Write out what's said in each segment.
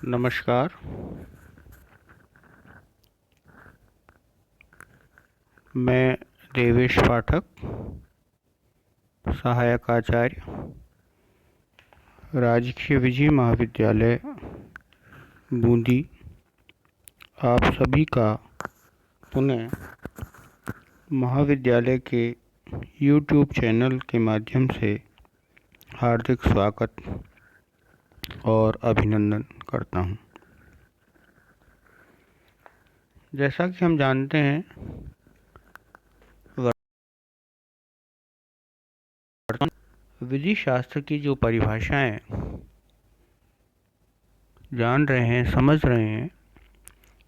नमस्कार। मैं देवेश पाठक, सहायक आचार्य, राजकीय विजय महाविद्यालय बूंदी, आप सभी का पुनः महाविद्यालय के YouTube चैनल के माध्यम से हार्दिक स्वागत और अभिनंदन करता हूं। जैसा कि हम जानते हैं, विधि शास्त्र की जो परिभाषाएं जान रहे हैं, समझ रहे हैं,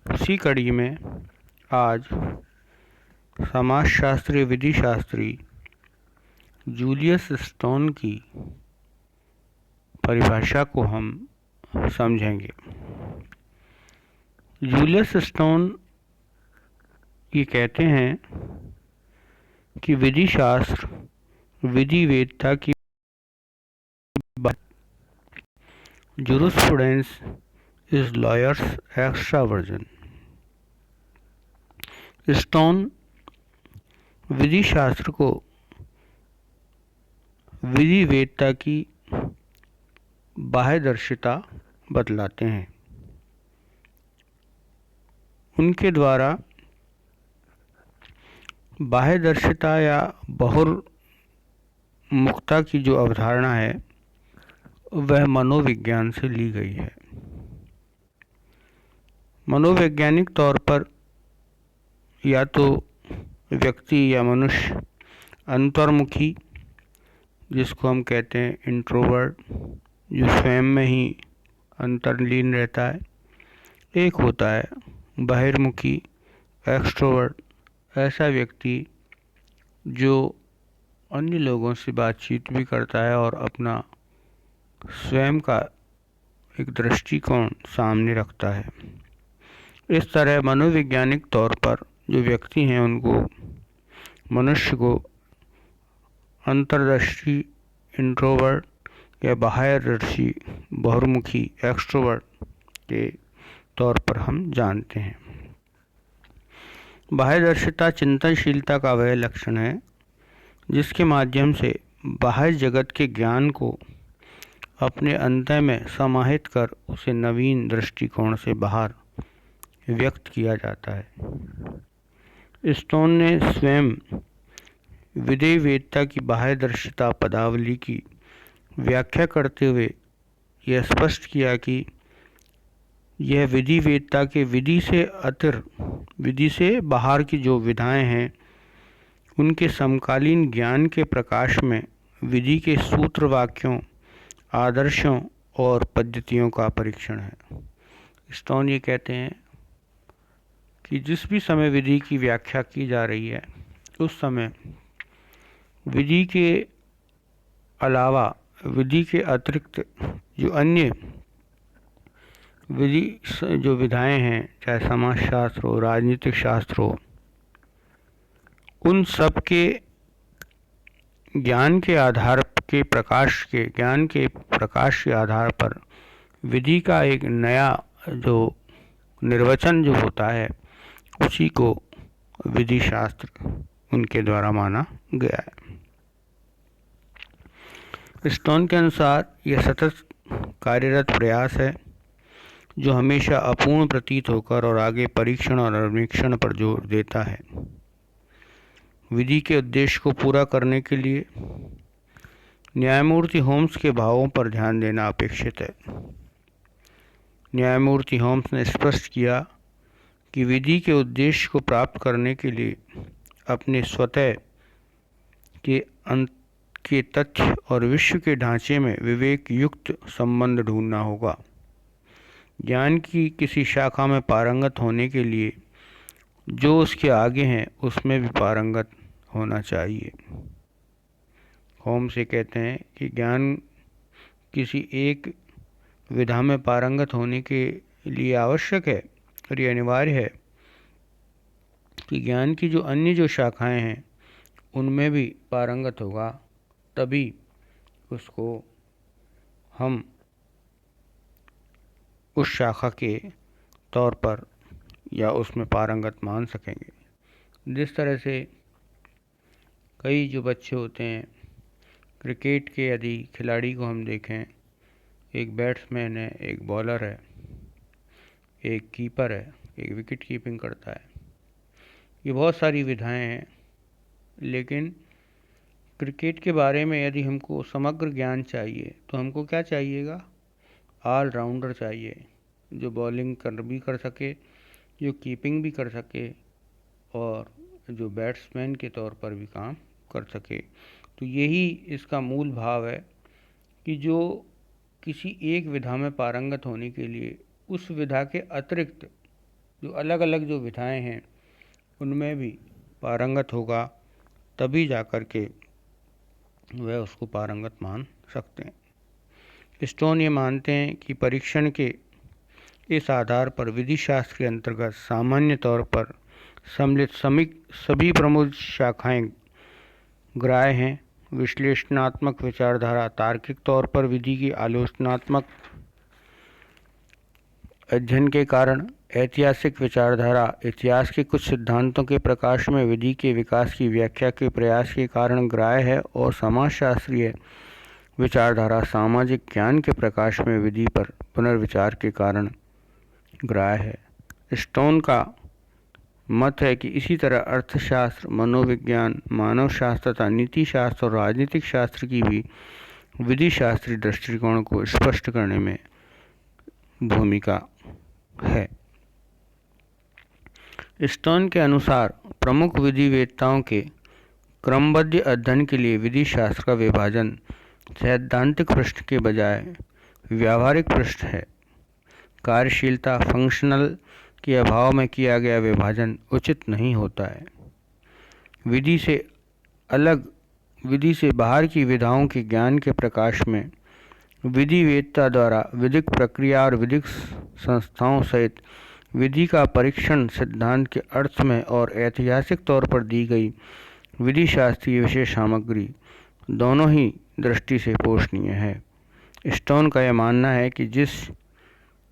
उसी कड़ी में आज समाजशास्त्री विधि शास्त्री जूलियस स्टोन की परिभाषा को हम समझेंगे। जूलियस स्टोन ये कहते हैं कि विधि शास्त्र विधि वेदता की jurisprudence is lawyers extra version। Stone विधि शास्त्र को विधि वेदता की बाह्यदर्शिता बतलाते हैं। उनके द्वारा बाह्यदर्शिता या बहुर्मुखता की जो अवधारणा है वह मनोविज्ञान से ली गई है। मनोवैज्ञानिक तौर पर या तो व्यक्ति या मनुष्य अंतर्मुखी, जिसको हम कहते हैं इंट्रोवर्ट, जो स्वयं में ही अंतर्लीन रहता है, एक होता है बहिर्मुखी एक्सट्रोवर्ट, ऐसा व्यक्ति जो अन्य लोगों से बातचीत भी करता है और अपना स्वयं का एक दृष्टिकोण सामने रखता है। इस तरह मनोवैज्ञानिक तौर पर जो व्यक्ति हैं उनको, मनुष्य को अंतर्दृष्टि इंट्रोवर्ट या बाह्यदर्शी बहुर्मुखी एक्सट्रोवर्ट के तौर पर हम जानते हैं। बाह्यदर्शिता चिंतनशीलता का वह लक्षण है जिसके माध्यम से बाह्य जगत के ज्ञान को अपने अंतः में समाहित कर उसे नवीन दृष्टिकोण से बाहर व्यक्त किया जाता है। स्टोन ने स्वयं विधि वेदता की बाह्यदर्शिता पदावली की व्याख्या करते हुए यह स्पष्ट किया कि यह विधि वेदता के विधि से बाहर की जो विधाएं हैं उनके समकालीन ज्ञान के प्रकाश में विधि के सूत्र, वाक्यों, आदर्शों और पद्धतियों का परीक्षण है। स्टोन ये कहते हैं कि जिस भी समय विधि की व्याख्या की जा रही है उस समय विधि के अलावा, विधि के अतिरिक्त जो अन्य विधि जो विधाएं हैं, चाहे समाजशास्त्र हो, राजनीतिक शास्त्र हो, उन सब के ज्ञान के आधार के ज्ञान के प्रकाश के आधार पर विधि का एक नया जो निर्वचन जो होता है उसी को विधि शास्त्र उनके द्वारा माना गया है। स्टोन के अनुसार यह सतत कार्यरत प्रयास है जो हमेशा अपूर्ण प्रतीत होकर और आगे परीक्षण और अन्वेषण पर जोर देता है। विधि के उद्देश्य को पूरा करने के लिए न्यायमूर्ति होम्स के भावों पर ध्यान देना अपेक्षित है। न्यायमूर्ति होम्स ने स्पष्ट किया कि विधि के उद्देश्य को प्राप्त करने के लिए अपने स्वतः के तथ्य और विश्व के ढांचे में विवेक युक्त संबंध ढूंढना होगा। ज्ञान की किसी शाखा में पारंगत होने के लिए जो उसके आगे हैं उसमें भी पारंगत होना चाहिए। होम्स ये कहते हैं कि ज्ञान किसी एक विधा में पारंगत होने के लिए आवश्यक है और ये अनिवार्य है कि ज्ञान की जो अन्य जो शाखाएं हैं उनमें भी पारंगत होगा, तभी उसको हम उस शाखा के तौर पर या उसमें पारंगत मान सकेंगे। जिस तरह से कई जो बच्चे होते हैं, क्रिकेट के यदि खिलाड़ी को हम देखें, एक बैट्समैन है, एक बॉलर है, एक कीपर है, एक विकेट कीपिंग करता है, ये बहुत सारी विधाएं हैं। लेकिन क्रिकेट के बारे में यदि हमको समग्र ज्ञान चाहिए तो हमको क्या चाहिएगा? ऑलराउंडर चाहिए, जो बॉलिंग भी कर सके, जो कीपिंग भी कर सके और जो बैट्समैन के तौर पर भी काम कर सके। तो यही इसका मूल भाव है कि जो किसी एक विधा में पारंगत होने के लिए उस विधा के अतिरिक्त जो अलग अलग जो विधाएं हैं उनमें भी पारंगत होगा, तभी जाकर के वह उसको पारंगत मान सकते हैं। स्टोन ये मानते हैं कि परीक्षण के इस आधार पर विधि शास्त्र के अंतर्गत सामान्य तौर पर सम्मिलित सभी प्रमुख शाखाएं ग्राह्य हैं। विश्लेषणात्मक विचारधारा तार्किक तौर पर विधि की आलोचनात्मक अध्ययन के कारण, ऐतिहासिक विचारधारा इतिहास के कुछ सिद्धांतों के प्रकाश में विधि के विकास की व्याख्या के प्रयास के कारण ग्राह्य है, और समाजशास्त्रीय विचारधारा सामाजिक ज्ञान के प्रकाश में विधि पर पुनर्विचार के कारण ग्राह्य है। स्टोन का मत है कि इसी तरह अर्थशास्त्र, मनोविज्ञान, मानवशास्त्र तथा नीति शास्त्र और राजनीतिक शास्त्र की भी विधि शास्त्रीय दृष्टिकोण को स्पष्ट करने में भूमिका है। स्टोन के अनुसार प्रमुख विधिवेत्ताओं के क्रमबद्ध अध्ययन के लिए विधि शास्त्र का विभाजन सैद्धांतिक पृष्ठ के बजाय व्यावहारिक पृष्ठ है। कार्यशीलता फंक्शनल के अभाव में किया गया विभाजन उचित नहीं होता है। विधि से बाहर की विधाओं के ज्ञान के प्रकाश में विधिवेत्ता द्वारा विधिक प्रक्रिया और विधिक संस्थाओं सहित विधि का परीक्षण सिद्धांत के अर्थ में और ऐतिहासिक तौर पर दी गई विधि शास्त्रीय विशेष सामग्री दोनों ही दृष्टि से पोषणीय है। स्टोन का यह मानना है कि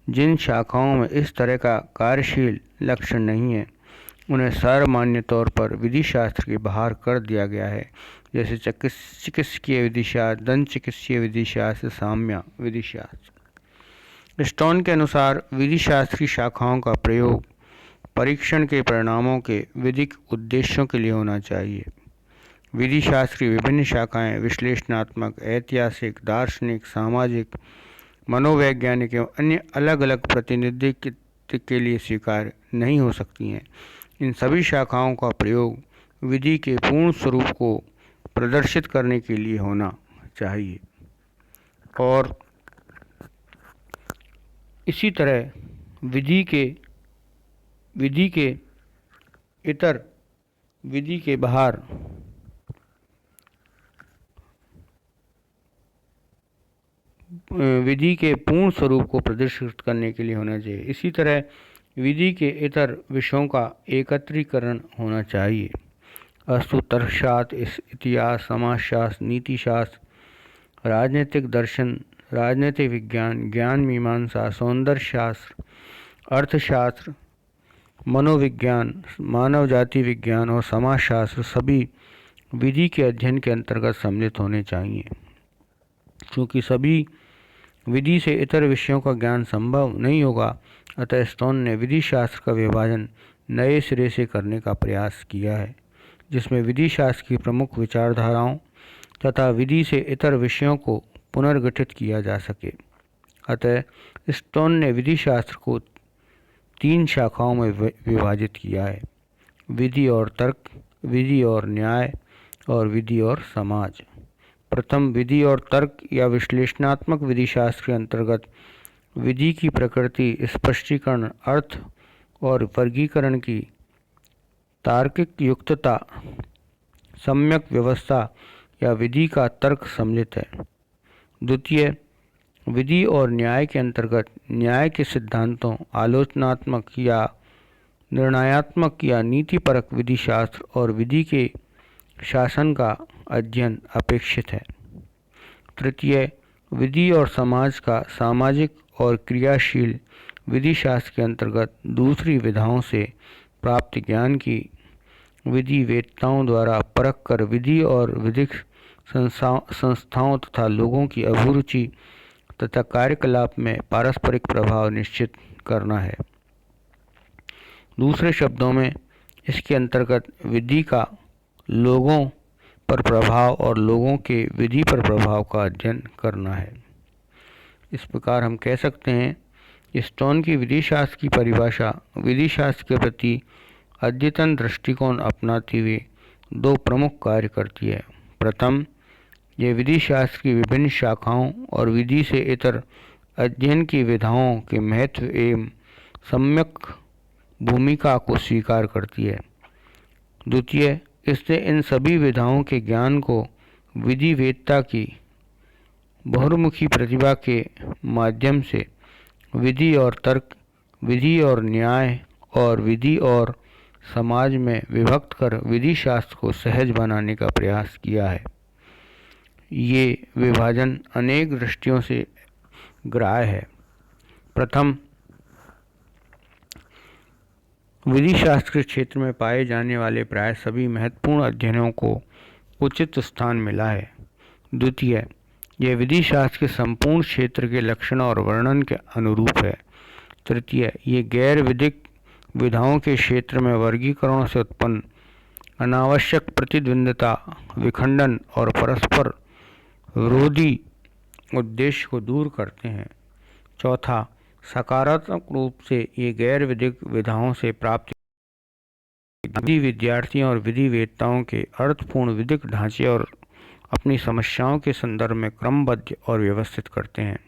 जिन शाखाओं में इस तरह का कार्यशील लक्षण नहीं है उन्हें सर्वमान्य तौर पर विधि शास्त्र के बाहर कर दिया गया है, जैसे चिकित्सकीय विधिशास्त्र, दंत चिकित्सीय विधिशास्त्र, साम्य विधिशास्त्र। स्टोन के अनुसार विधि शास्त्र की शाखाओं का प्रयोग परीक्षण के परिणामों के विधिक उद्देश्यों के लिए होना चाहिए। विधि शास्त्र की विभिन्न शाखाएं विश्लेषणात्मक, ऐतिहासिक, दार्शनिक, सामाजिक, मनोवैज्ञानिक एवं अन्य अलग अलग प्रतिनिधित्व के लिए स्वीकार नहीं हो सकती हैं। इन सभी शाखाओं का प्रयोग विधि के पूर्ण स्वरूप को प्रदर्शित करने के लिए होना चाहिए, और इसी तरह विधि के इतर विधि के बाहर विधि के पूर्ण स्वरूप को प्रदर्शित करने के लिए होना चाहिए। इसी तरह विधि के इतर विषयों का एकत्रीकरण होना चाहिए। अस्तु तर्कशास्त्र, इतिहास, समाजशास्त्र, नीति शास्त्र, राजनीतिक दर्शन, राजनीतिक विज्ञान, ज्ञान मीमांसा, सौंदर्य शास्त्र, अर्थशास्त्र, मनोविज्ञान, मानव जाति विज्ञान और समाजशास्त्र सभी विधि के अध्ययन के अंतर्गत सम्मिलित होने चाहिए। क्योंकि सभी विधि से इतर विषयों का ज्ञान संभव नहीं होगा, अतः स्टोन ने विधि शास्त्र का विभाजन नए सिरे से करने का प्रयास किया है, जिसमें विधि शास्त्र की प्रमुख विचारधाराओं तथा विधि से इतर विषयों को पुनर्गठित किया जा सके। अतः स्टोन ने विधि शास्त्र को 3 शाखाओं में विभाजित किया है: विधि और तर्क, विधि और न्याय और विधि और समाज। प्रथम विधि और तर्क या विश्लेषणात्मक विधि शास्त्र के अंतर्गत विधि की प्रकृति, स्पष्टीकरण, अर्थ और वर्गीकरण की तार्किक युक्तता, सम्यक व्यवस्था या विधि का तर्क सम्मिलित है। द्वितीय विधि और न्याय के अंतर्गत न्याय के सिद्धांतों, आलोचनात्मक या निर्णयात्मक या नीतिपरक विधि शास्त्र और विधि के शासन का अध्ययन अपेक्षित है। तृतीय विधि और समाज का सामाजिक और क्रियाशील विधि शास्त्र के अंतर्गत दूसरी विधाओं से प्राप्त ज्ञान की विधि वेत्ताओं द्वारा परख कर विधि और विधिक संस्थाओं तथा लोगों की अभिरुचि तथा कार्यकलाप में पारस्परिक प्रभाव निश्चित करना है। दूसरे शब्दों में इसके अंतर्गत विधि का लोगों पर प्रभाव और लोगों के विधि पर प्रभाव का अध्ययन करना है। इस प्रकार हम कह सकते हैं स्टोन की विधि शास्त्र की परिभाषा विधि शास्त्र के प्रति अद्यतन दृष्टिकोण अपनाते हुए दो प्रमुख कार्य करती है। प्रथम, यह विधि शास्त्र की विभिन्न शाखाओं और विधि से इतर अध्ययन की विधाओं के महत्व एवं सम्यक भूमिका को स्वीकार करती है। द्वितीय, इससे इन सभी विधाओं के ज्ञान को विधि वेत्ता की बहुमुखी प्रतिभा के माध्यम से विधि और तर्क, विधि और न्याय और विधि और समाज में विभक्त कर विधि शास्त्र को सहज बनाने का प्रयास किया है। ये विभाजन अनेक दृष्टियों से ग्राह्य है। प्रथम, विधि शास्त्र के क्षेत्र में पाए जाने वाले प्राय सभी महत्वपूर्ण अध्ययनों को उचित स्थान मिला है। द्वितीय, यह विधि शास्त्र के संपूर्ण क्षेत्र के लक्षण और वर्णन के अनुरूप है। तृतीय, ये गैर विधिक विधाओं के क्षेत्र में वर्गीकरणों से उत्पन्न अनावश्यक प्रतिद्वंद्विता, विखंडन और परस्पर विरोधी उद्देश्य को दूर करते हैं। चौथा, सकारात्मक रूप से ये गैर विधिक विधाओं से प्राप्त विधि विद्यार्थियों और विधि वेत्ताओं के अर्थपूर्ण विधिक ढांचे और अपनी समस्याओं के संदर्भ में क्रमबद्ध और व्यवस्थित करते हैं।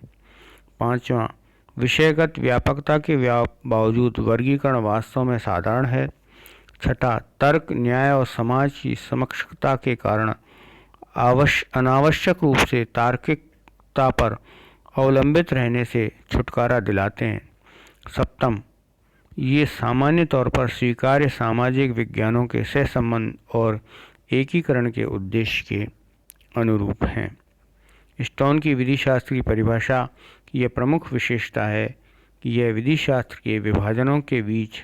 पांचवा, विषयगत व्यापकता के बावजूद वर्गीकरण वास्तव में साधारण है। छठा, तर्क, न्याय और समाज की समकक्षता के कारण अनावश्यक रूप से तार्किकता पर अवलंबित रहने से छुटकारा दिलाते हैं। सप्तम, ये सामान्य तौर पर स्वीकार्य सामाजिक विज्ञानों के सहसंबंध और एकीकरण के उद्देश्य के अनुरूप हैं। स्टोन की विधि शास्त्र की परिभाषा की यह प्रमुख विशेषता है कि यह विधि शास्त्र के विभाजनों के बीच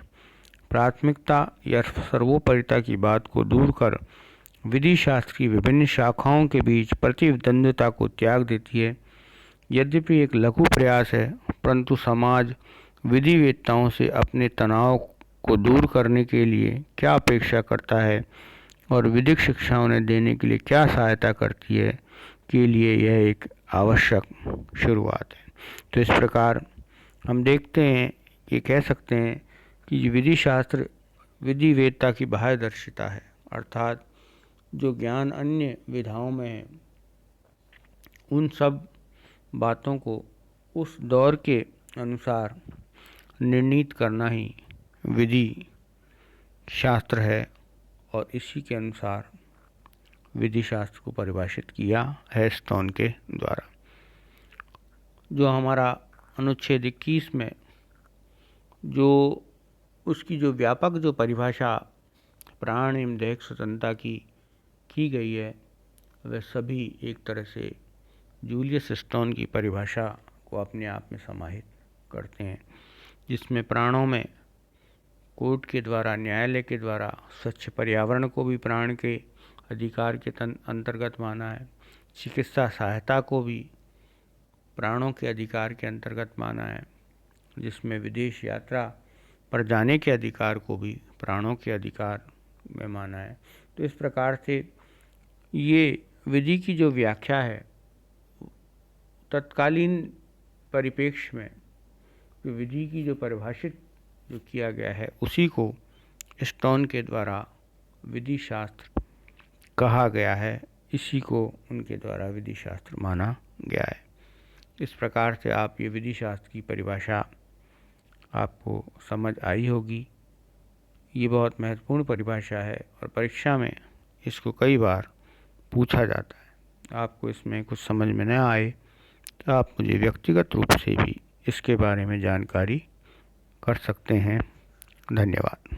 प्राथमिकता या सर्वोपरिता की बात को दूर कर विधि शास्त्र की विभिन्न शाखाओं के बीच प्रतिद्वंद्विता को त्याग देती है। यद्यपि एक लघु प्रयास है, परंतु समाज विधि वेत्ताओं से अपने तनाव को दूर करने के लिए क्या अपेक्षा करता है और विधिक शिक्षा उन्हें देने के लिए क्या सहायता करती है के लिए यह एक आवश्यक शुरुआत है। तो इस प्रकार हम देखते हैं कि कह सकते हैं कि विधि शास्त्र विधि वेत्ता की बाह्यदर्शिता है, अर्थात जो ज्ञान अन्य विधाओं में है उन सब बातों को उस दौर के अनुसार निर्णीत करना ही विधि शास्त्र है और इसी के अनुसार विधि शास्त्र को परिभाषित किया है स्टोन के द्वारा। जो हमारा अनुच्छेद 21 में जो उसकी जो व्यापक जो परिभाषा प्राण एवं दैहिक स्वतंत्रता की गई है, वह सभी एक तरह से जूलियस स्टोन की परिभाषा को अपने आप में समाहित करते हैं, जिसमें प्राणों में कोर्ट के द्वारा, न्यायालय के द्वारा स्वच्छ पर्यावरण को भी प्राण के अधिकार के अंतर्गत माना है। चिकित्सा सहायता को भी प्राणों के अधिकार के अंतर्गत माना है, जिसमें विदेश यात्रा पर जाने के अधिकार को भी प्राणों के अधिकार में माना है। तो इस प्रकार से ये विधि की जो व्याख्या है तत्कालीन परिप्रेक्ष्य में जो विधि की जो परिभाषित जो किया गया है उसी को स्टोन के द्वारा विधि शास्त्र कहा गया है, इसी को उनके द्वारा विधि शास्त्र माना गया है। इस प्रकार से आप ये विधि शास्त्र की परिभाषा आपको समझ आई होगी। ये बहुत महत्वपूर्ण परिभाषा है और परीक्षा में इसको कई बार पूछा जाता है। आपको इसमें कुछ समझ में न आए तो आप मुझे व्यक्तिगत रूप से भी इसके बारे में जानकारी कर सकते हैं। धन्यवाद।